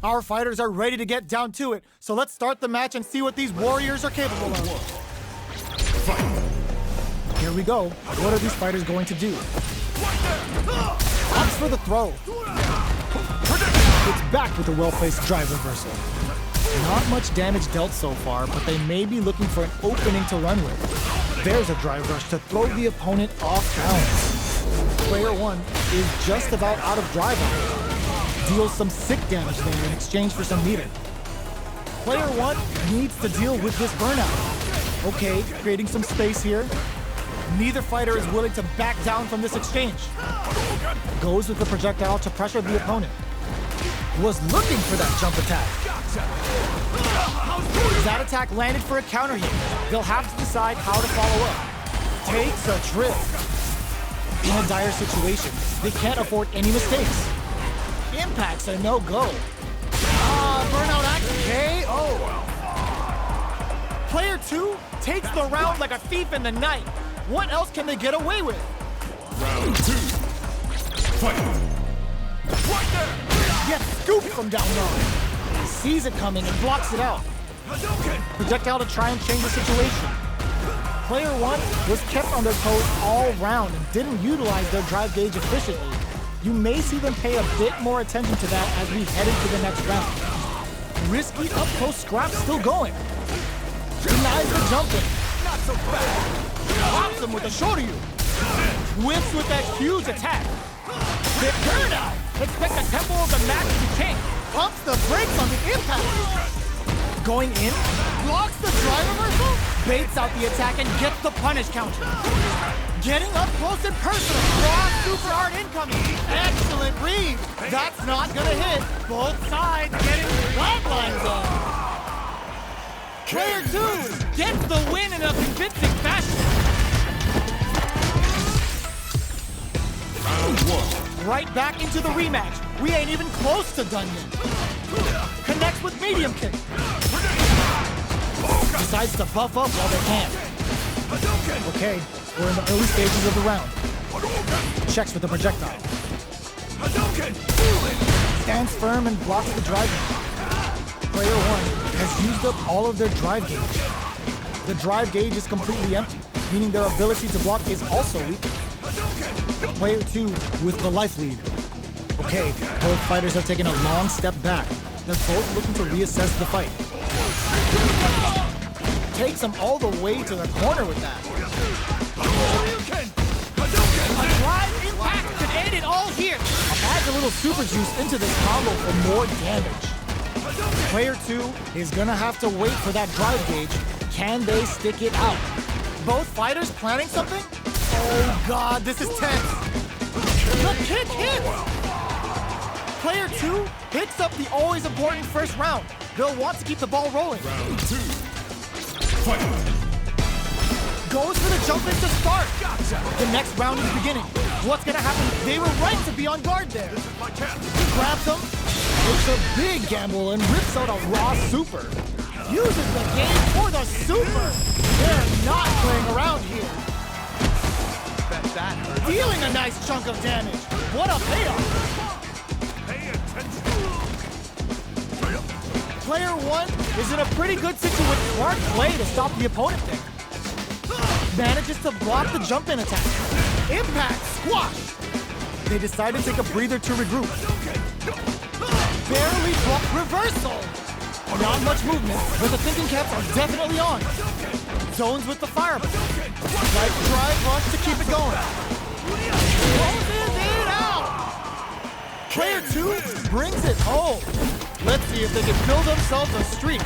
Our fighters are ready to get down to it, so let's start the match and see what these warriors are capable of. Here we go. What are these fighters going to do? Opts for the throw. It's back with a well-placed drive reversal. Not much damage dealt so far, but they may be looking for an opening to run with. There's a drive rush to throw the opponent off balance. Player 1 is just about out of drive on. Deals some sick damage there in exchange for some meter. Player 1 needs to deal with this burnout. Okay, creating some space here. Neither fighter is willing to back down from this exchange. Goes with the projectile to pressure the opponent. Was looking for that jump attack. That attack landed for a counter hit. They'll have to decide how to follow up. Takes a trip. In a dire situation, they can't afford any mistakes. Impact's a no-go. Burnout axe KO. Player 2 takes the round like a thief in the night. What else can they get away with? Round 2. Fight! Right there! Gets scooped from down low. He sees it coming and blocks it out. Projectile to try and change the situation. Player 1 was kept on their toes all round and didn't utilize their drive gauge efficiently. You may see them pay a bit more attention to that as we head into the next round. Risky up-close scrap still going. Denies the jumping. Not so fast. Pops him with a shoulder. Whips with that huge attack. The burnout. Expect the tempo of the match to change. Pumps the brakes on the impact. Going in, blocks the drive reversal, baits out the attack and gets the punish counter. Getting up close and personal. Raw super hard incoming. Excellent read. That's not gonna hit. Both sides getting flat lines on. Player 2 gets the win in a convincing fashion. Round 1. Right back into the rematch. We ain't even close to done yet. Connects with medium kick. Decides to buff up while they can. Okay, we're in the early stages of the round. Checks with the projectile. Stands firm and blocks the drive. Player 1 has used up all of their drive gauge. The drive gauge is completely empty, meaning their ability to block is also weak. Player 2 with the life lead. Okay, both fighters have taken a long step back. They're both looking to reassess the fight. Takes them all the way to the corner with that. A drive impact could end it all here. Adds a little super juice into this combo for more damage. Player 2 is gonna have to wait for that drive gauge. Can they stick it out? Both fighters planning something? Oh God, this is tense. The kick hits! Player 2 picks up the always important first round. They'll want to keep the ball rolling. Round 2. Fight! Goes for the jump in to start. The next round is beginning. What's gonna happen? They were right to be on guard there. This is my chance. Grabs him. Takes a big gamble and rips out a raw super. Uses the game for the super. They're not playing around here. That hurt. Dealing a nice chunk of damage. What a payoff. Pay attention. Player 1 is in a pretty good situation with smart play to stop the opponent there. Manages to block the jump-in attack. Impact squash. They decide to take a breather to regroup. Barely block reversal. Not much movement, but the thinking caps are definitely on. Zones with the fireball. Like drive rush to keep it going. Closes it out. Player 2 brings it home. Let's see if they can build themselves a streak.